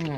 What's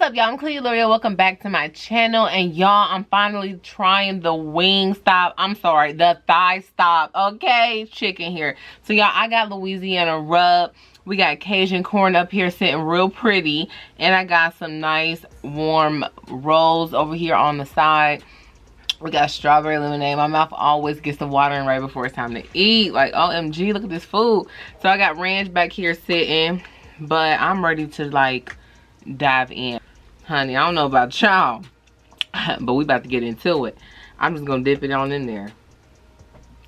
up, y'all? I'm Kahleiaeloria. Welcome back to my channel. And y'all, I'm finally trying the Wingstop. I'm sorry, the Thighstop. Okay, chicken here. So y'all, I got Louisiana rub. We got Cajun corn up here sitting real pretty. And I got some nice warm rolls over here on the side. We got strawberry lemonade. My mouth always gets the watering right before it's time to eat. Like, OMG, look at this food. So I got ranch back here sitting. But I'm ready to, like, dive in. Honey, I don't know about y'all, but we about to get into it. I'm just gonna dip it on in there.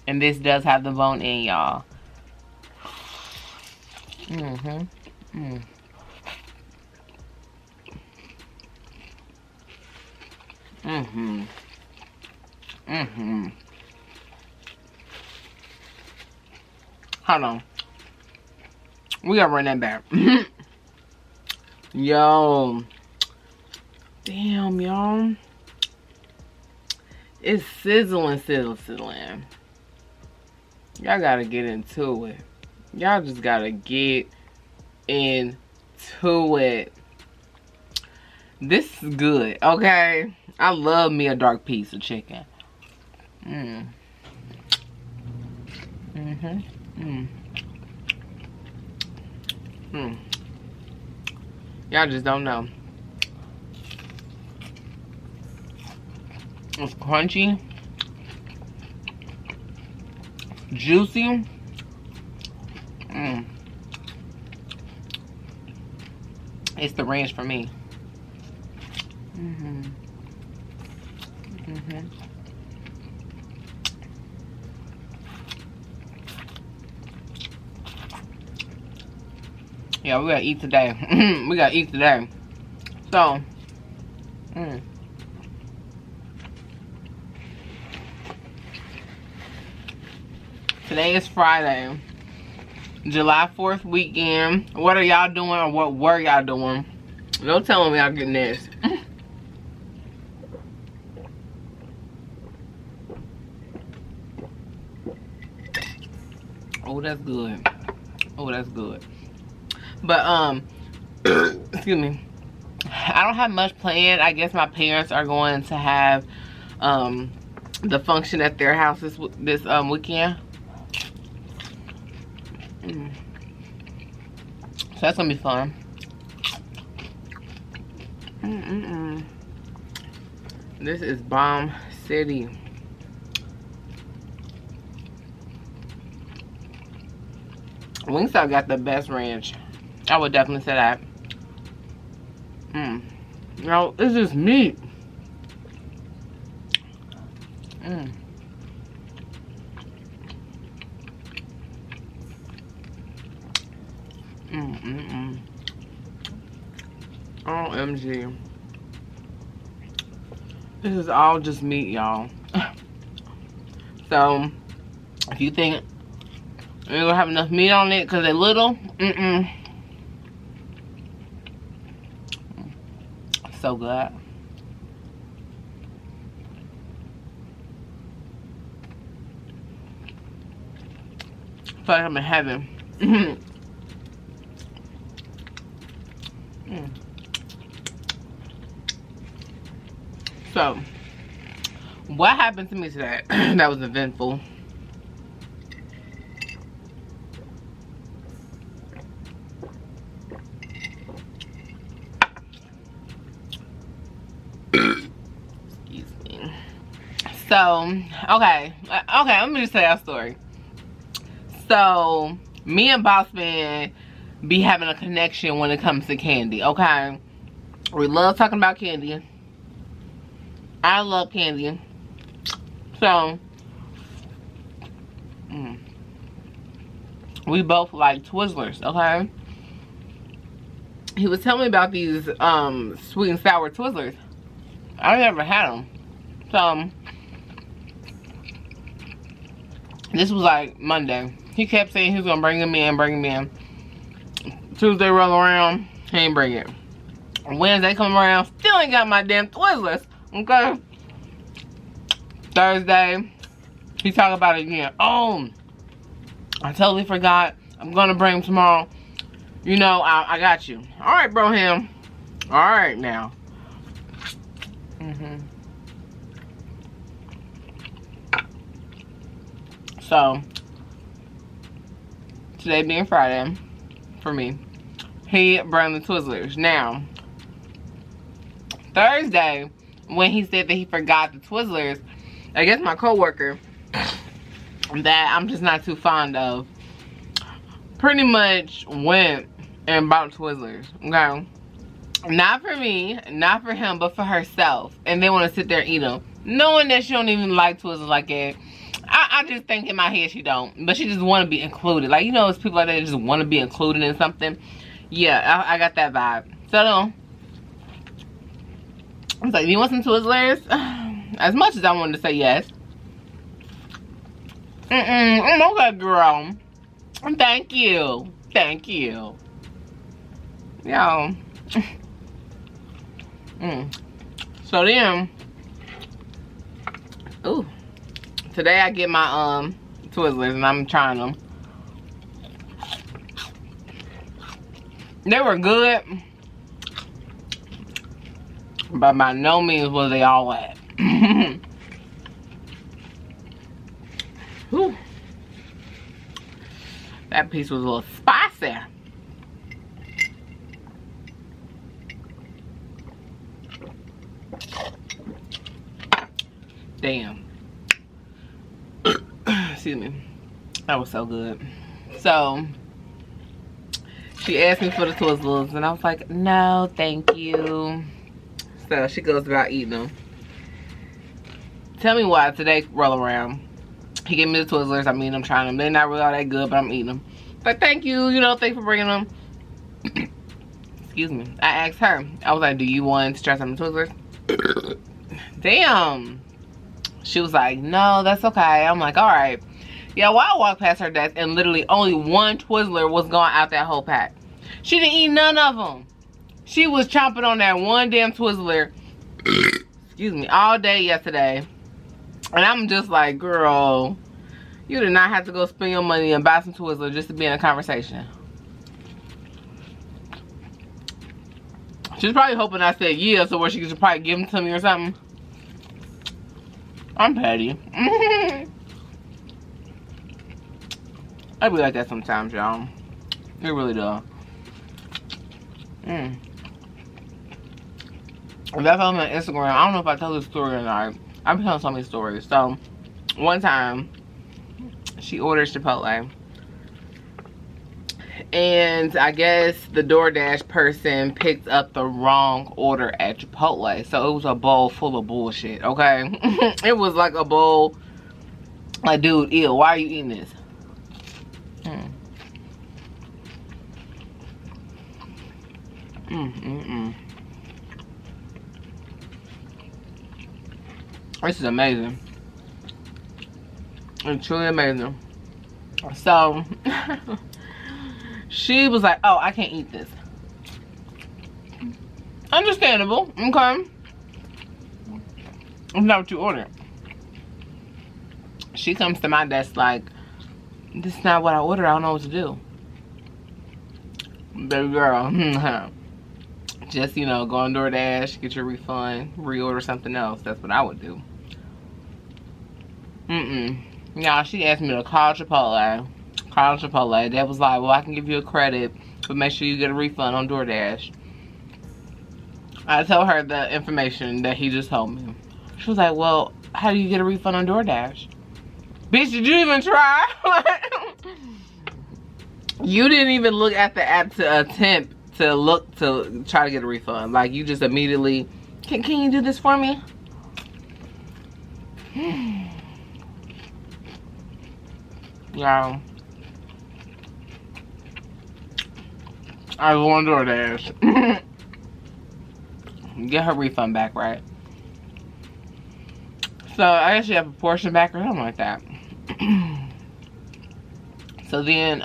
And this does have the bone in, y'all. Hold on. We gotta run that back. Yo. Damn, y'all. It's sizzling. Y'all gotta get into it. Y'all just gotta get into it. This is good, okay? I love me a dark piece of chicken. Y'all just don't know. It's crunchy, juicy. It's the ranch for me. Yeah, we gotta eat today. We gotta eat today. So, today is Friday, July 4th weekend. What are y'all doing, or what were y'all doing? Don't tell me y'all getting this. Oh, that's good. Oh, that's good. But, excuse me. I don't have much planned. I guess my parents are going to have the function at their house this weekend. So that's gonna be fun. This is Bomb City. Wingstop got the best ranch. I would definitely say that. You know, it's just meat. OMG. This is all just meat, y'all. So, if you think you're gonna have enough meat on it because they're little, so good. I feel like I'm in heaven. So, what happened to me today that was eventful? Excuse me. So, okay, let me just tell y'all a story. So, me and Boss Man be having a connection when it comes to candy, okay? We love talking about candy. I love candy. So, we both like Twizzlers, okay? He was telling me about these sweet and sour Twizzlers. I never had them. So, this was like Monday. He kept saying he was gonna bring them in, Tuesday roll around, he ain't bring it. Wednesday come around, still ain't got my damn Twizzlers. Okay. Thursday, he talk about it again. Oh, I totally forgot. I'm gonna bring them tomorrow. You know, I got you. All right, bro, him. All right, now. So, today being Friday, for me, he brought the Twizzlers. Now, Thursday, when he said that he forgot the Twizzlers, I guess my coworker that I'm just not too fond of pretty much went and bought Twizzlers, okay? Not for me, not for him, but for herself. And they want to sit there and eat them. Knowing that she don't even like Twizzlers like that. I just think in my head she don't. But she just want to be included. Like, you know, it's people like that just want to be included in something. Yeah, I got that vibe. So, I was like, do you want some Twizzlers? As much as I wanted to say yes. I'm okay, girl. Thank you. Thank you. Y'all. So then, ooh, today I get my Twizzlers and I'm trying them. They were good, but by no means was they all at. Whew. That piece was a little spicy. Damn. Excuse me. That was so good. So, she asked me for the Twizzlers, and I was like, no, thank you. So, she goes about eating them. Tell me why today roll around. He gave me the Twizzlers. I mean, I'm trying them. They're not really all that good, but I'm eating them. But thank you. You know, thanks for bringing them. Excuse me. I asked her. I was like, do you want to try some Twizzlers? Damn. She was like, no, that's okay. I'm like, all right. Yeah, well, I walked past her desk and literally only one Twizzler was going out that whole pack. She didn't eat none of them. She was chomping on that one damn Twizzler, excuse me, all day yesterday. And I'm just like, girl, you did not have to go spend your money and buy some Twizzler just to be in a conversation. She's probably hoping I said yeah, so where she could probably give them to me or something. I'm petty. I be like that sometimes, y'all. It really does. If y'all follow me on Instagram, I don't know if I tell this story or not. I've been telling so many stories. So, one time, she ordered Chipotle. And I guess the DoorDash person picked up the wrong order at Chipotle. So, it was a bowl full of bullshit, okay? It was like a bowl. Like, dude, ew, why are you eating this? This is amazing. It's truly amazing. So, she was like, oh, I can't eat this. Understandable, okay? It's not what you ordered. She comes to my desk like, this is not what I ordered, I don't know what to do. Baby girl, just, you know, go on DoorDash, get your refund, reorder something else. That's what I would do. Y'all, she asked me to call Chipotle. Call Chipotle. They was like, well, I can give you a credit, but make sure you get a refund on DoorDash. I told her the information that he just told me. She was like, well, how do you get a refund on DoorDash? Bitch, did you even try? You didn't even look at the app to attempt to look to try to get a refund. Like, you just immediately, can you do this for me? Y'all, I was on DoorDash. Get her refund back, right? So I guess you have a portion back or something like that. So then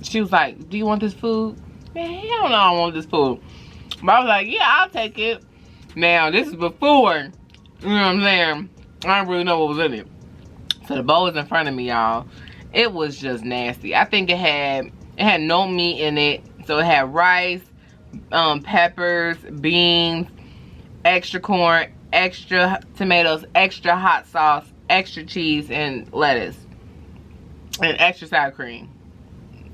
she was like, do you want this food? man, hell no, I don't want this food. But I was like, yeah, I'll take it. Now, this is before, you know what I'm saying? I don't really know what was in it. So the bowl was in front of me, y'all. It was just nasty. I think it had no meat in it. So it had rice, peppers, beans, extra corn, extra tomatoes, extra hot sauce, extra cheese, and lettuce. And extra sour cream.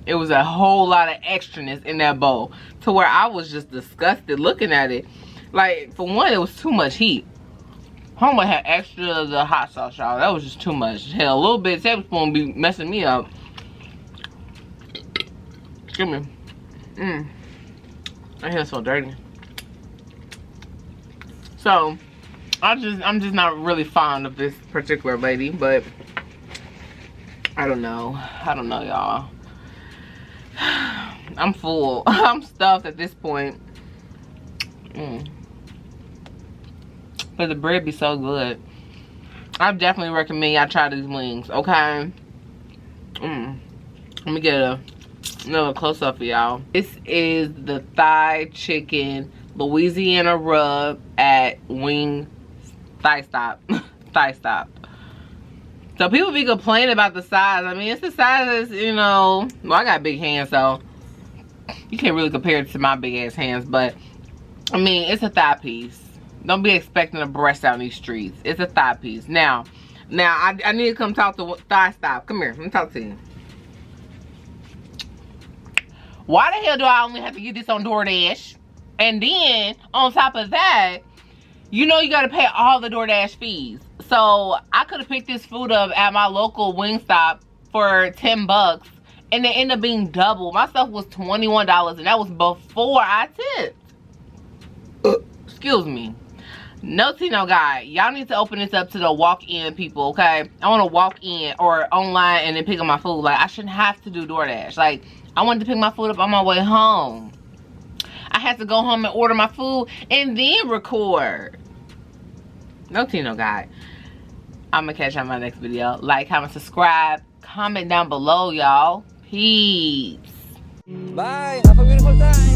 It was a whole lot of extraness in that bowl. To where I was just disgusted looking at it. Like, for one, it was too much heat. Homeboy had extra of the hot sauce, y'all. That was just too much. Hell, a little bit of tablespoon be messing me up. Excuse me. My hair's so dirty. So, I'm just not really fond of this particular lady, but I don't know. I don't know, y'all. I'm full. I'm stuffed at this point. But the bread be so good. I definitely recommend y'all try these wings, okay? Let me get another close up for y'all. This is the thigh chicken Louisiana rub at Thighstop. Thighstop. So people be complaining about the size. I mean, it's the size, you know. Well, I got big hands, so you can't really compare it to my big ass hands. But I mean, it's a thigh piece. Don't be expecting a breast out in these streets. It's a thigh piece. Now I need to come talk to Thighstop. Come here, let me talk to you. Why the hell do I only have to get this on DoorDash? And then on top of that, you know you gotta pay all the DoorDash fees. So I could have picked this food up at my local Wingstop for 10 bucks and it ended up being double. My stuff was $21 and that was before I tipped. Excuse me. No tea, no guy. Y'all need to open this up to the walk-in people, okay? I want to walk in or online and then pick up my food. Like, I shouldn't have to do DoorDash. Like, I wanted to pick my food up on my way home. I had to go home and order my food and then record. No tea, no guy. I'm going to catch you on my next video. Like, comment, subscribe. Comment down below, y'all. Peace. Bye. Have a beautiful time.